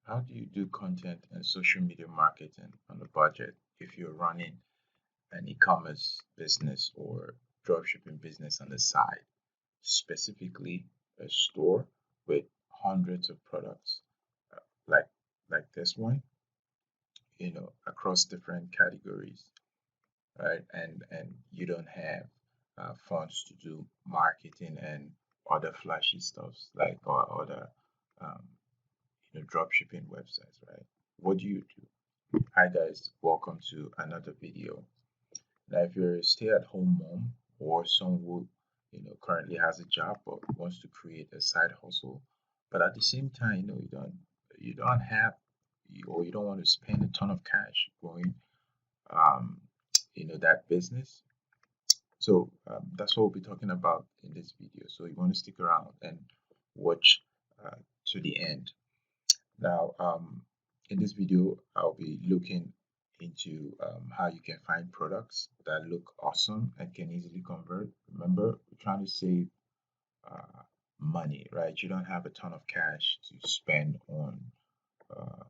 How do you do content and social media marketing on a budget if you're running an e-commerce business or dropshipping business on the side, specifically a store with hundreds of products, uh, like this one, across different categories, right? And you don't have funds to do marketing and other flashy stuffs like or other um, dropshipping websites, right? What do you do? Hi guys, welcome to another video. Now, if you're a stay-at-home mom or someone who currently has a job but wants to create a side hustle, but at the same time, you don't have or you don't want to spend a ton of cash growing um, that business. So that's what we'll be talking about in this video. So you want to stick around and watch to the end. Now, in this video, I'll be looking into how you can find products that look awesome and can easily convert. Remember, we're trying to save money, right? You don't have a ton of cash to spend on uh,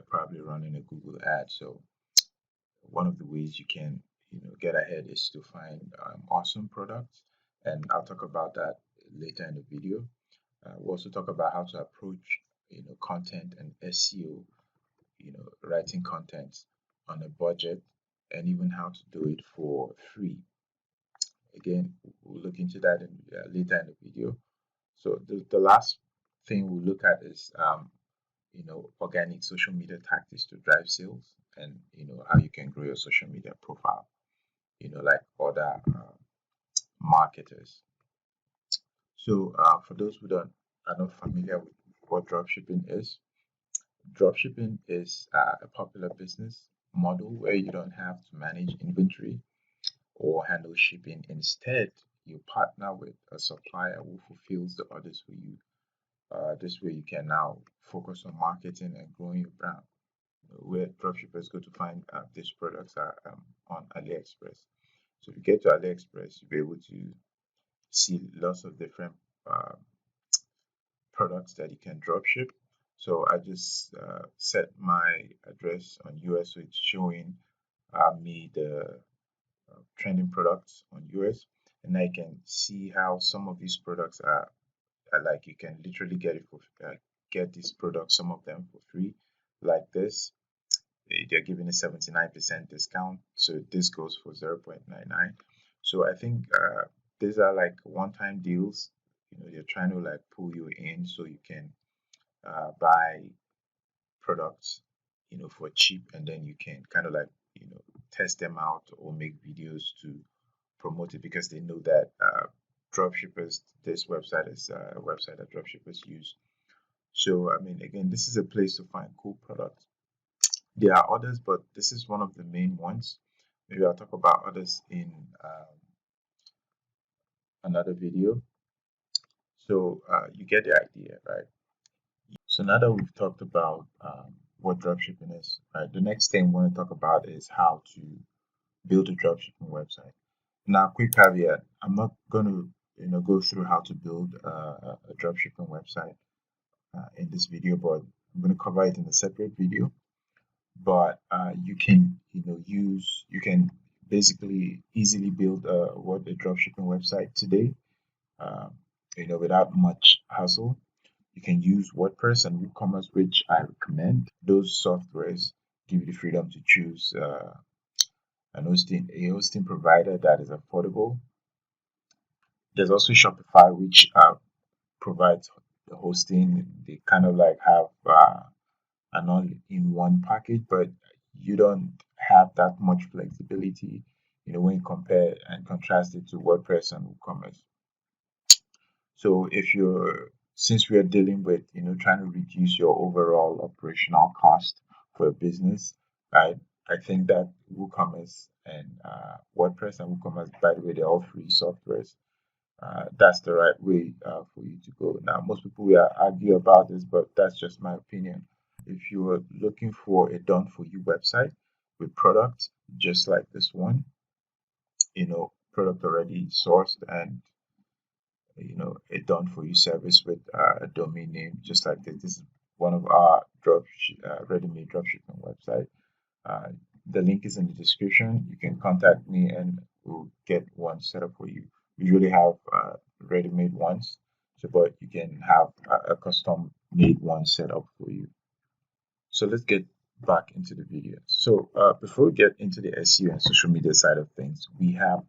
probably running a Google ad. So one of the ways you can, get ahead is to find awesome products, and I'll talk about that later in the video. We'll also talk about how to approach, content and SEO, writing content on a budget, and even how to do it for free. Again, we'll look into that later in the video. So the last thing we'll look at is, organic social media tactics to drive sales, and how you can grow your social media profile, like other marketers. So for those who don't are not familiar with what dropshipping is, dropshipping is a popular business model where you don't have to manage inventory or handle shipping. Instead, you partner with a supplier who fulfills the orders for you. This way, you can now focus on marketing and growing your brand. Where dropshippers go to find these products are on AliExpress. So if you get to AliExpress, you'll be able to see lots of different uh, products that you can dropship. So I just set my address on US, so it's showing me the trending products on US, and I can see how some of these products are like you can literally get it for get these products, some of them for free, like this. They're giving a 79% discount, so this goes for 0.99. So I think these are like one-time deals. They're trying to like pull you in so you can buy products, for cheap, and then you can kind of like, test them out or make videos to promote it because they know that dropshippers, this website is a website that dropshippers use. So, I mean, again, this is a place to find cool products. There are others, but this is one of the main ones. Maybe I'll talk about others in another video. So you get the idea, right? So now that we've talked about what dropshipping is, right? The next thing we want to talk about is how to build a dropshipping website. Now, quick caveat: I'm not going to, go through how to build a dropshipping website in this video, but I'm going to cover it in a separate video. But you can, you can basically easily build a dropshipping website today, um, without much hassle. You can use WordPress and WooCommerce, which I recommend. Those softwares give you the freedom to choose a hosting provider that is affordable. There's also Shopify, which provides the hosting. They kind of like have an all-in-one package, but you don't have that much flexibility, when you compare and contrast it to WordPress and WooCommerce. So since we are dealing with, trying to reduce your overall operational cost for a business, right? I think that WooCommerce and WordPress and WooCommerce, by the way, they're all free softwares. That's the right way for you to go. Now, most people will argue about this, but that's just my opinion. If you are looking for a done for you website with products just like this one, product already sourced and a done for you service with a domain name just like this. This is one of our ready-made dropshipping website. Uh, the link is in the description. You can contact me and we'll get one set up for you. We usually have ready-made ones, so but you can have a custom-made one set up for you. So let's get back into the video. So before we get into the SEO and social media side of things, we have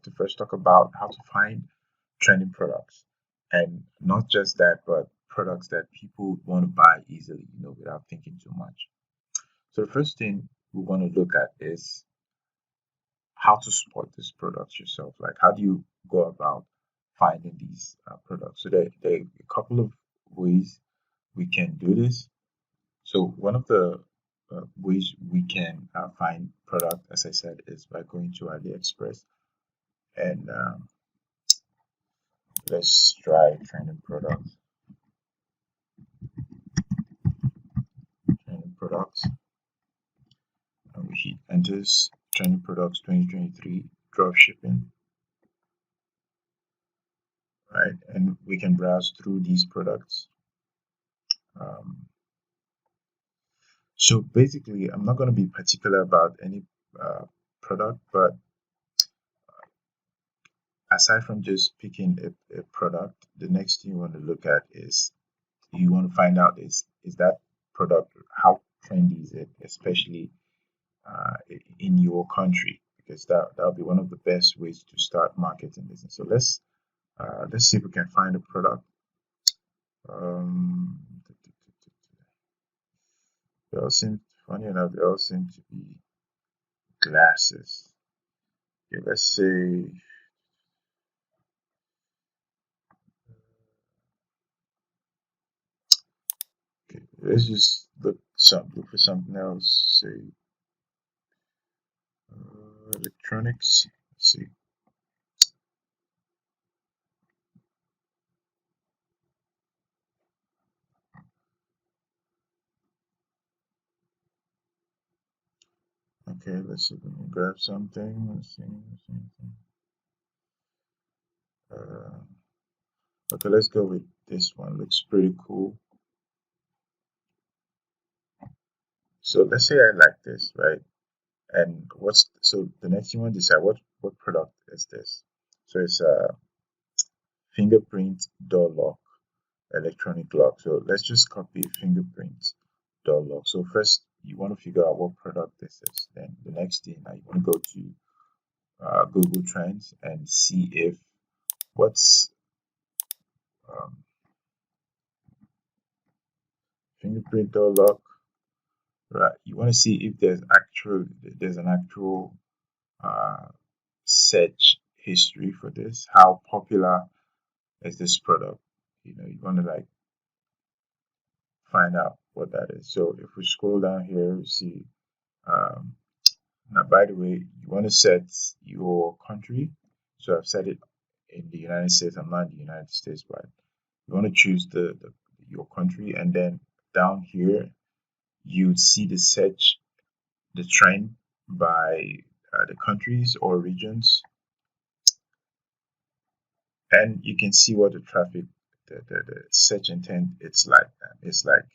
to first talk about how to find trending products, and not just that, but products that people want to buy easily, without thinking too much. So the first thing we want to look at is how to spot these products yourself. Like, how do you go about finding these products? So there are a couple of ways we can do this. So one of the ways we can find product, as I said, is by going to AliExpress, and let's try trending products. Trending products, and we hit enters trending products 2023 dropshipping, right? And we can browse through these products. Um, so basically, I'm not going to be particular about any product, but aside from just picking a product, the next thing you want to look at is you want to find out is that product, how trendy is it, especially in your country, because that'll be one of the best ways to start marketing business. So let's see if we can find a product. Um, they all seem funny enough. They all seem to be glasses. Okay, let's say. Okay, let's just look for something else. Say electronics. Let's see. Okay, let's see if we can grab something. Let's see. Uh, okay, let's go with this one. Looks pretty cool. So let's say I like this, right? And so the next thing you want to decide what product is this? So it's a fingerprint door lock, electronic lock. So let's just copy fingerprint door lock. So first you want to figure out what product this is. Then the next thing, you want to go to Google Trends and see if what's um, fingerprint door lock. Right, you want to see if there's an actual uh, search history for this. How popular is this product? You want to like find out what that is. So if we scroll down here, we see. Um, Now, by the way, you want to set your country. So I've set it in the United States. I'm not in the United States, but you want to choose your country, and then down here you'd see the trend by the countries or regions, and you can see what the traffic, the search intent it's like.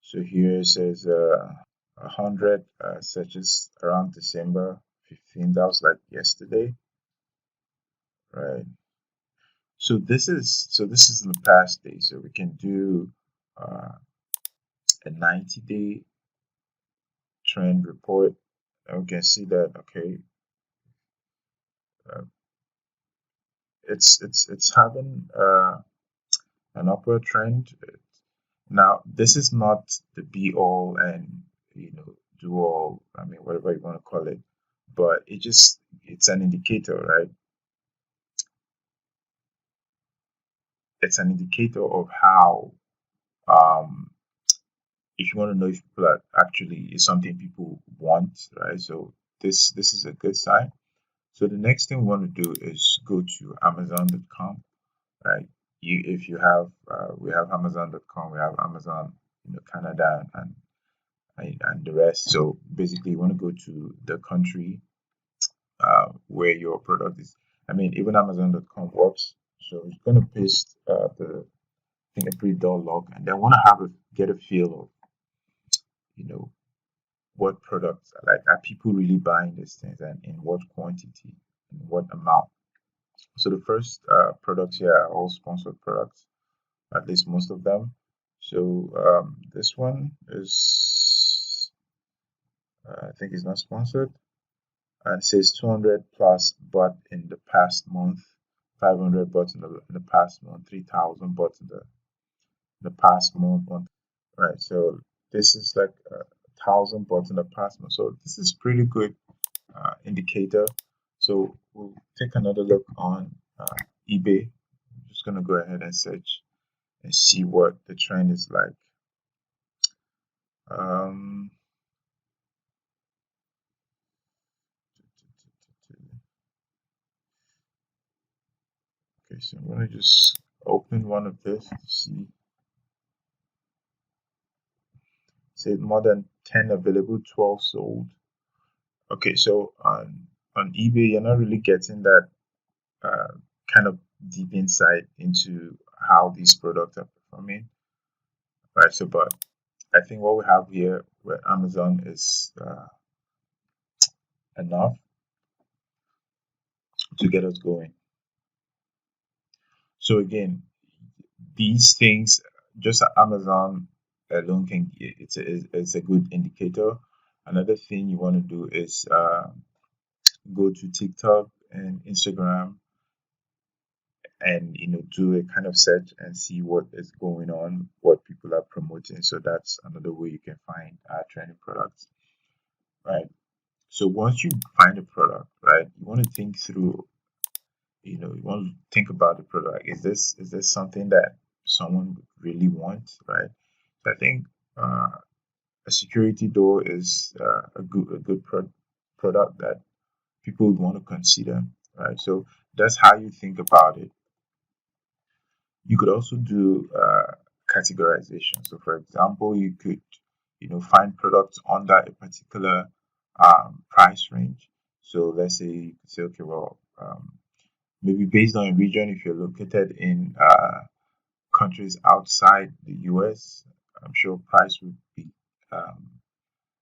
So here it says 100 searches around December 15th. That was like yesterday, right? So this is in the past day. So we can do a 90-day trend report, and we can see that okay, uh, it's having an upward trend. Now this is not the be all and do all. I mean, whatever you want to call it, but it's an indicator, right? It's an indicator of how um if you want to know if people are actually is something people want, right? So this is a good sign. So the next thing we want to do is go to Amazon.com, right? If you have we have Amazon.com, we have Amazon, Canada and the rest. So basically, you want to go to the country where your product is. I mean, even Amazon.com works. So you're going to paste the think a pretty dull look, and they want to get a feel of, you know, what products, like, are people really buying these things, and in what quantity, and what amount. So the first products here are all sponsored products, at least most of them. So this one is, I think, is not sponsored, and it says 200 plus bought in the past month, 500 bought in the past month, 3,000 bought in the past month. Right. So this is like 1,000 bought in the past month. So this is pretty good indicator. So we'll take another look on eBay. I'm just gonna go ahead and search and see what the trend is like. Um, okay, so I'm gonna just open one of this to see. Say more than 10 available, 12 sold. Okay, so on eBay, you're not really getting that uh, kind of deep insight into how these products are performing, right? So, but I think what we have here with Amazon is enough to get us going. So again, these things, just Amazon alone can, it's a good indicator. Another thing you want to do is go to TikTok and Instagram, and do a kind of search and see what is going on, what people are promoting. So that's another way you can find trending products, right? So once you find a product, right, you want to think through, you want to think about the product. Is this something that someone really wants, right? So I think a security door is a good product that people would want to consider, right? So that's how you think about it. You could also do categorization. So, for example, you could, find products under a particular price range. So, let's say you could say, okay, well, maybe based on a region, if you're located in countries outside the US, I'm sure price would be um,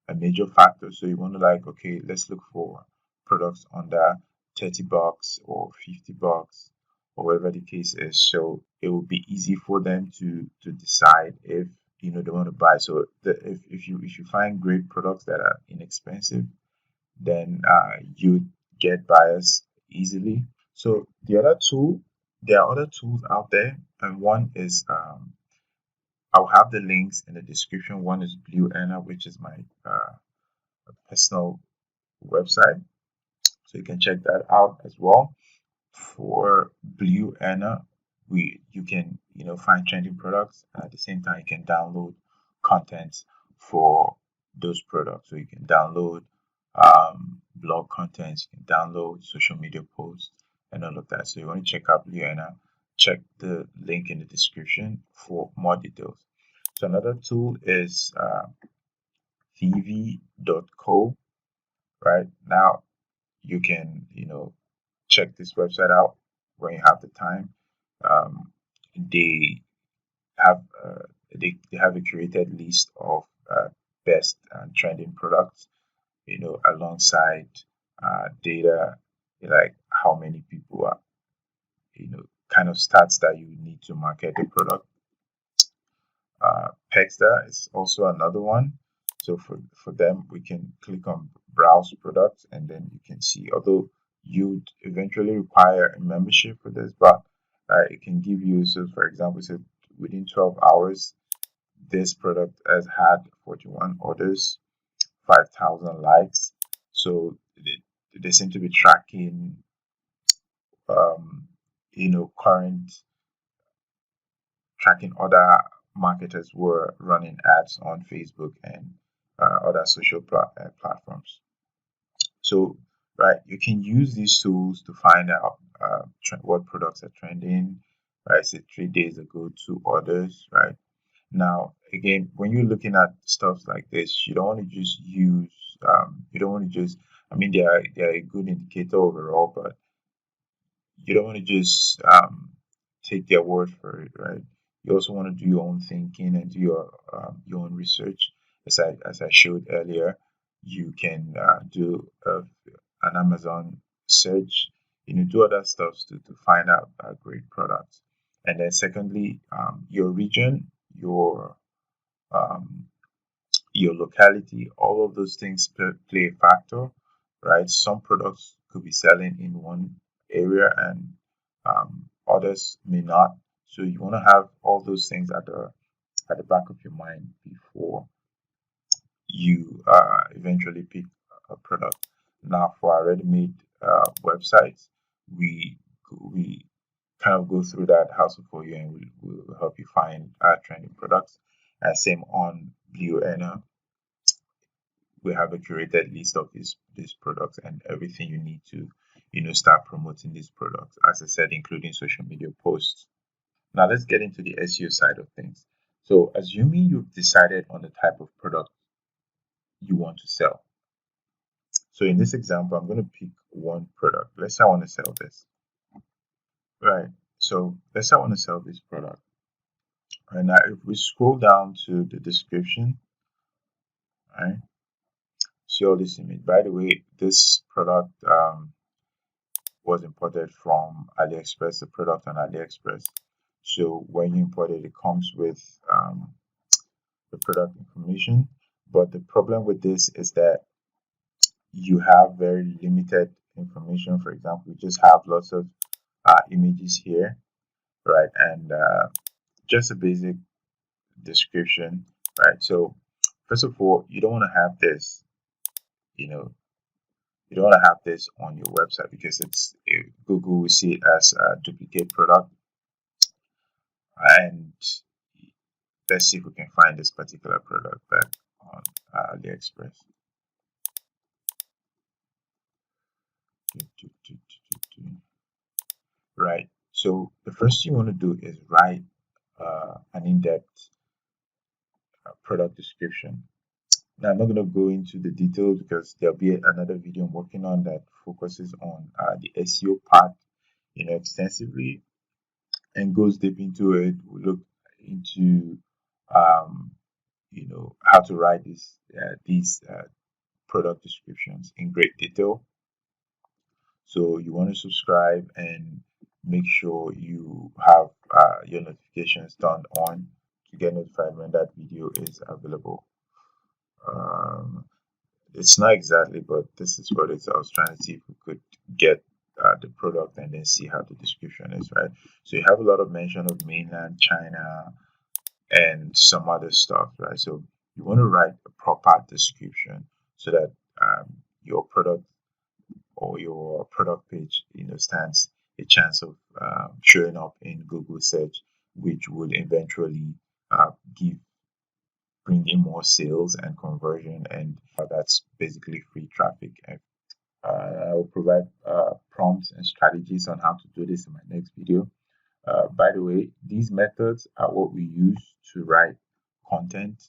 a major factor. So you want to, like, okay, let's look for products under $30 or $50 or whatever the case is. So it will be easy for them to decide if they want to buy. So if you find great products that are inexpensive, then you get buyers easily. So there are other tools out there, and one is I'll have the links in the description. One is Blue Anna, which is my personal website, so you can check that out as well. For Blue Anna, we you can find trending products, and at the same time you can download content for those products. So you can download blog contents, you can download social media posts, and all of that. So you want to check out Blue Anna, check the link in the description for more details. So another tool is tv.co. Right now, you can check this website out when you have the time. Um, they have they have a curated list of best and trending products, alongside data, like how many people are, kind of stats that you need to market the product. Pexda is also another one. So for them, we can click on browse products, and then you can see, although you'd eventually require a membership for this, but it can give you, so for example, so within 12 hours, this product has had 41 orders, 5,000 likes. So they seem to be tracking, um, current tracking other marketers who are running ads on Facebook and other social platforms. So, right, you can use these tools to find out what products are trending. Right, say 3 days ago, two orders. Right now, again, when you're looking at stuff like this, you don't want to just use. You don't want to just. I mean, they are a good indicator overall, but you don't want to just take their word for it, right? You also want to do your own thinking and do your own research. As I showed earlier, you can do an Amazon search, do other stuff to find out great products. And then secondly, your region, um, your locality, all of those things play a factor, right? Some products could be selling in one area and others may not. So you want to have all those things at the back of your mind before you eventually pick a product. Now, for our ready-made websites, we kind of go through that hassle for you, and we'll help you find trending products. Same on Blue Anna, we have a curated list of these products and everything you need to start promoting these products, as I said, including social media posts. Now let's get into the SEO side of things. So assuming you've decided on the type of product you want to sell. So in this example, I'm going to pick one product. Let's say I want to sell this. Right. So let's say I want to sell this product. And now if we scroll down to the description, right, see all this image. By the way, this product was imported from AliExpress, the product on AliExpress. So when you import it, it comes with the product information. But the problem with this is that you have very limited information. For example, we just have lots of images here, right? And just a basic description, right? So first of all, you don't want to have this, you know, you don't want to have this on your website because Google will see it as a duplicate product. And let's see if we can find this particular product back on AliExpress. Right. So the first thing you want to do is write an in-depth product description. Now I'm not going to go into the details because there'll be another video I'm working on that focuses on the SEO part, extensively and goes deep into it. We look into um, how to write these product descriptions in great detail. So you want to subscribe and make sure you have your notifications turned on to get notified when that video is available. Um, it's not exactly, but this is what it's. I was trying to see if we could get the product and then see how the description is, right? So you have a lot of mention of mainland China and some other stuff, right? So you want to write a proper description so that your product or your product page, stands a chance of showing up in Google search, which would eventually give bring in more sales and conversion, and that's basically free traffic. And I will provide prompts and strategies on how to do this in my next video. By the way, these methods are what we use to write content,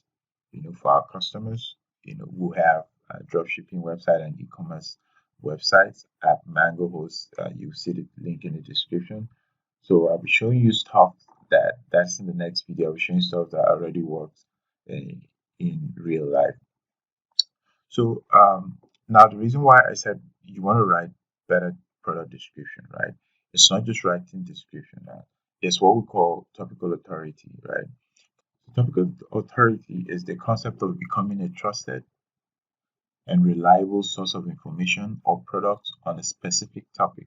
for our customers, who have a dropshipping website and e-commerce websites at Mango Host. You'll see the link in the description. So I'll be showing you stuff that's in the next video. I'll be showing stuff that already works in real life. So now the reason why I said you want to write better product description, right? It's not just writing description. It's what we call topical authority, right? Topical authority is the concept of becoming a trusted and reliable source of information or product on a specific topic.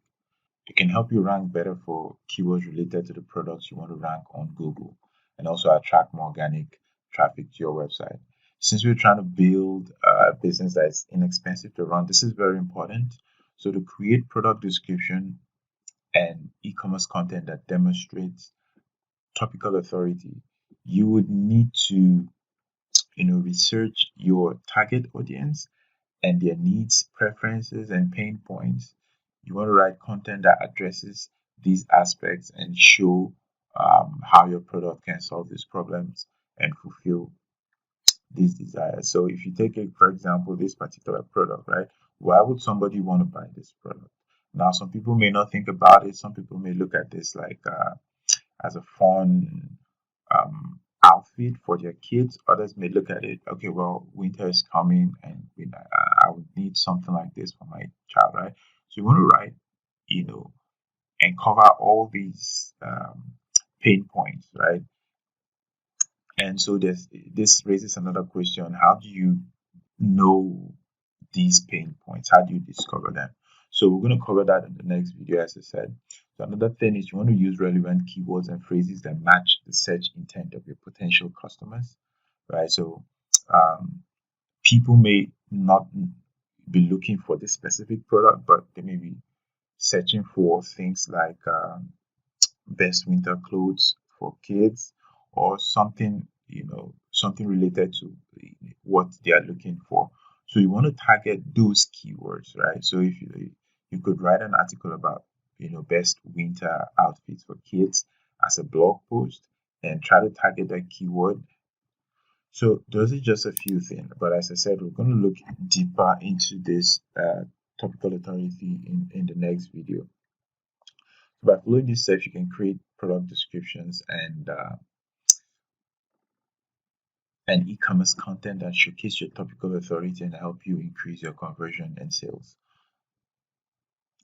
It can help you rank better for keywords related to the products you want to rank on Google and also attract more organic traffic to your website. Since we're trying to build a business that is inexpensive to run, this is very important. So to create product description and e-commerce content that demonstrates topical authority, you would need to research your target audience and their needs, preferences, and pain points. You want to write content that addresses these aspects and show how your product can solve these problems and fulfill these desires. So if you take it, for example, this particular product, right? Why would somebody want to buy this product? Now, some people may not think about it. Some people may look at this like as a fun outfit for their kids. Others may look at it, okay, well, winter is coming, and I would need something like this for my child, right? So you want to write, and cover all these pain points, right? And so this raises another question: how do you know these pain points? How do you discover them? So we're going to cover that in the next video, as I said. So another thing is you want to use relevant keywords and phrases that match the search intent of your potential customers, right? So people may not be looking for this specific product, but they may be searching for things like best winter clothes for kids, or something, something related to what they are looking for. So you want to target those keywords, right? So if you could write an article about, best winter outfits for kids as a blog post, and try to target that keyword. So those are just a few things, but as I said, we're going to look deeper into this topical authority in the next video. So by following these steps, you can create product descriptions and e-commerce content that showcase your topical authority and help you increase your conversion and sales.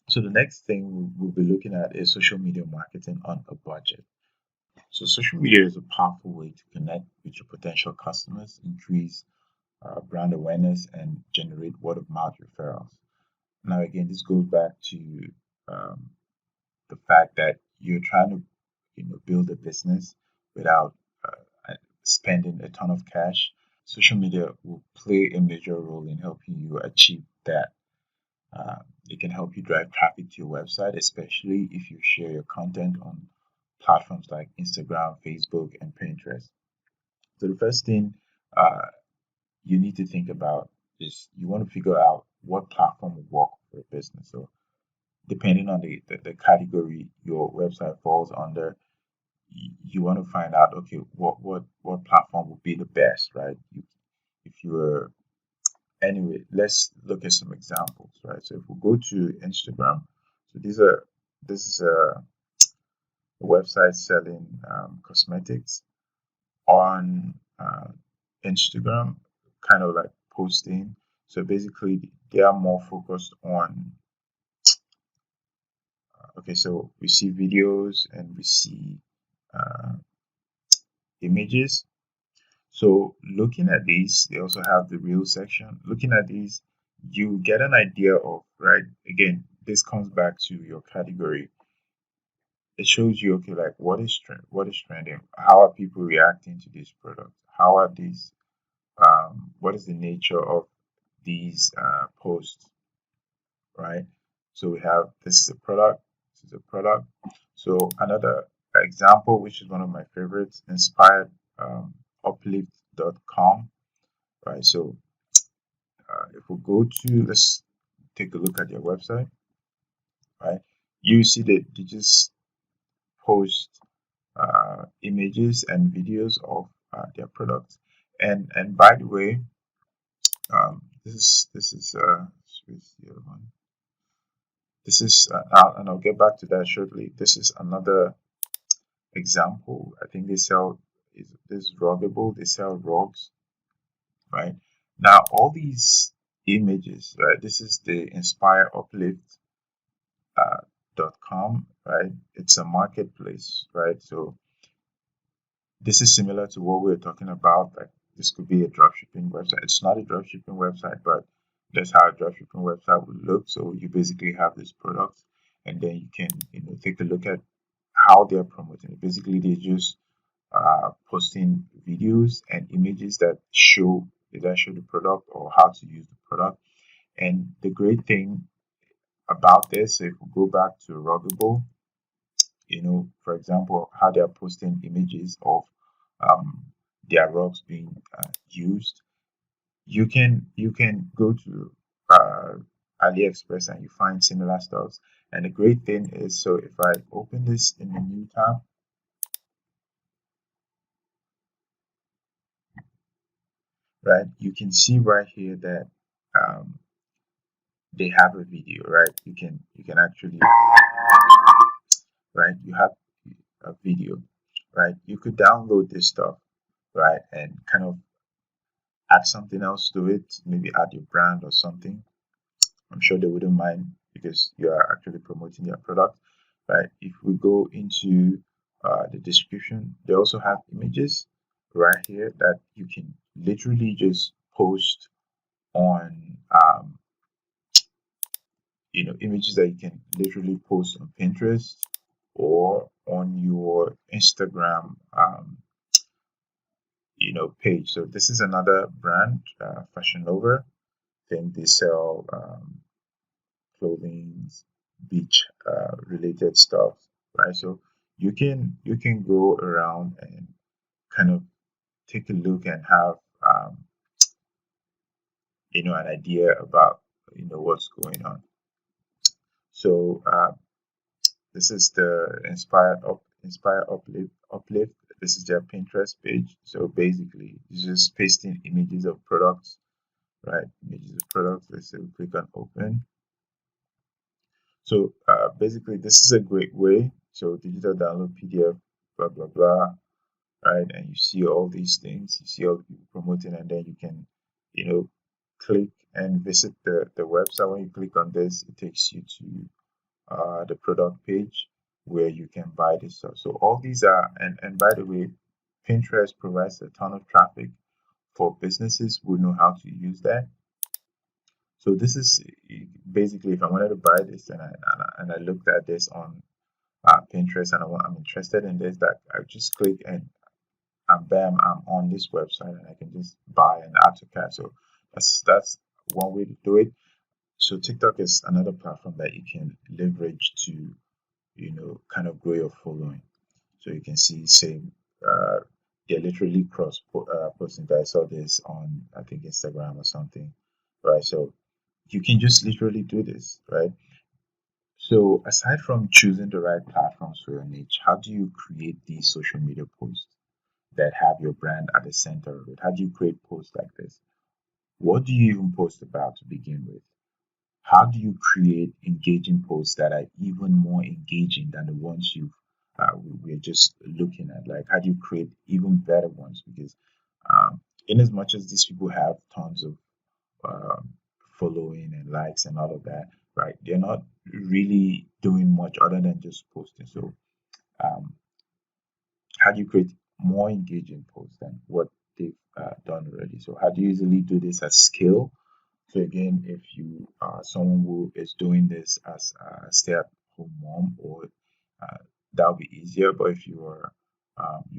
So the next thing we'll be looking at is social media marketing on a budget. So social media is a powerful way to connect with your potential customers, increase brand awareness, and generate word of mouth referrals. Now, again, this goes back to um, the fact that you're trying to, build a business without spending a ton of cash. Social media will play a major role in helping you achieve that. It can help you drive traffic to your website, especially if you share your content on platforms like Instagram, Facebook, and Pinterest. So the first thing you need to think about is you want to figure out what platform will work for your business. So depending on the category your website falls under, you want to find out, okay, what platform will be the best, right? If you're Anyway, let's look at some examples, right? So if we go to Instagram, so this is a website selling cosmetics on Instagram, kind of like posting. So basically, they are more focused on. Okay, so we see videos and we see uh, images. So looking at these, they also have the real section. Looking at these, you get an idea of, right? Again, this comes back to your category. It shows you, okay, like what is trending? How are people reacting to this product? How are these? What is the nature of these posts, right? So we have, this is a product. This is a product. So another example, which is one of my favorites, inspired uplift.com, right? So if we go to, let's take a look at their website, right? You see that they just post images and videos of their products. And by the way, where's the other one? This is and I'll get back to that shortly. This is another example. I think they sell this is ruggable. They sell rugs, right? Now all these images, right? This is the Inspire Uplift .com, right? It's a marketplace, right? So this is similar to what we were talking about. Like, this could be a dropshipping website. It's not a dropshipping website, but that's how a dropshipping website would look. So you basically have this product, and then you can, take a look at how they're promoting it. Basically, they're just posting videos and images that show the product or how to use the product. And the great thing about this, so if we go back to Ruggable, for example, how they are posting images of um, their rugs being used. You can go to AliExpress and you find similar stuff. And the great thing is, so if I open this in the new tab, right, you can see right here that um, they have a video, right? You can actually, right, you have a video, right? You could download this stuff, right, and kind of add something else to it, maybe add your brand or something. I'm sure they wouldn't mind because you are actually promoting their product, right? If we go into the description, they also have images right here that you can literally just post on, images that you can literally post on Pinterest or on your Instagram, page. So this is another brand, Fashion Nova. I think they sell clothing, beach related stuff, right? So you can go around and kind of take a look and have an idea about what's going on. So this is the Inspire Uplift. This is their Pinterest page. So basically, it's just pasting images of products, right? Images of products. Let's say we click on open. So basically, this is a great way. So digital download PDF, blah blah blah, right? And you see all these things. You see all the people promoting, and then you can, you know, click and visit the website. When you click on this, it takes you to the product page where you can buy this stuff. So all these are, and by the way, Pinterest provides a ton of traffic for businesses who know how to use that. So this is basically if I wanted to buy this and I looked at this on Pinterest and I'm interested in this, that I just click and bam, I'm on this website and I can just buy and add to cart. So that's one way to do it. So TikTok is another platform that you can leverage to kind of grow your following. So you can see same uh, they're literally posting. I saw this on I think Instagram or something, right? So you can just literally do this, right? So aside from choosing the right platforms for your niche, how do you create these social media posts that have your brand at the center of it? How do you create posts like this? What do you even post about to begin with? How do you create engaging posts that are even more engaging than the ones we're just looking at? Like, how do you create even better ones? Because in as much as these people have tons of um, following and likes and all of that, right? They're not really doing much other than just posting. So, um, how do you create more engaging posts than what they've done already? So, how do you usually do this at scale? So again, if you are someone who is doing this as a stay-at-home mom, or that'll be easier. But if you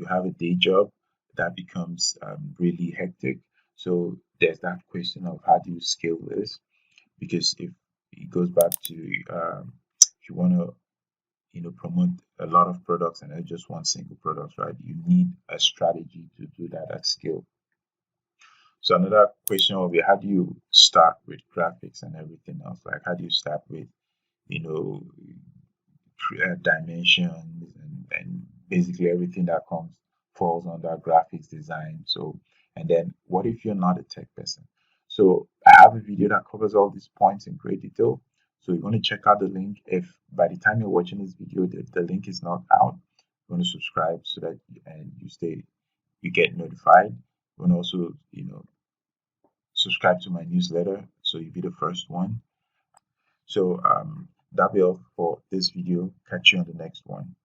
have a day job, that becomes really hectic. So there's that question of how do you scale this? Because if it goes back to if you want to promote a lot of products and not just one single product, right? You need a strategy to do that at scale. So another question will be how do you start with graphics and everything else? Like how do you start with, you know, dimensions and basically everything that comes falls under graphics design. So and then what if you're not a tech person? So I have a video that covers all these points in great detail. So you're going to check out the link. If by the time you're watching this video, the link is not out, you're going to subscribe so that and you get notified. You can also, subscribe to my newsletter so you'll be the first one. So that'll be all for this video. Catch you on the next one.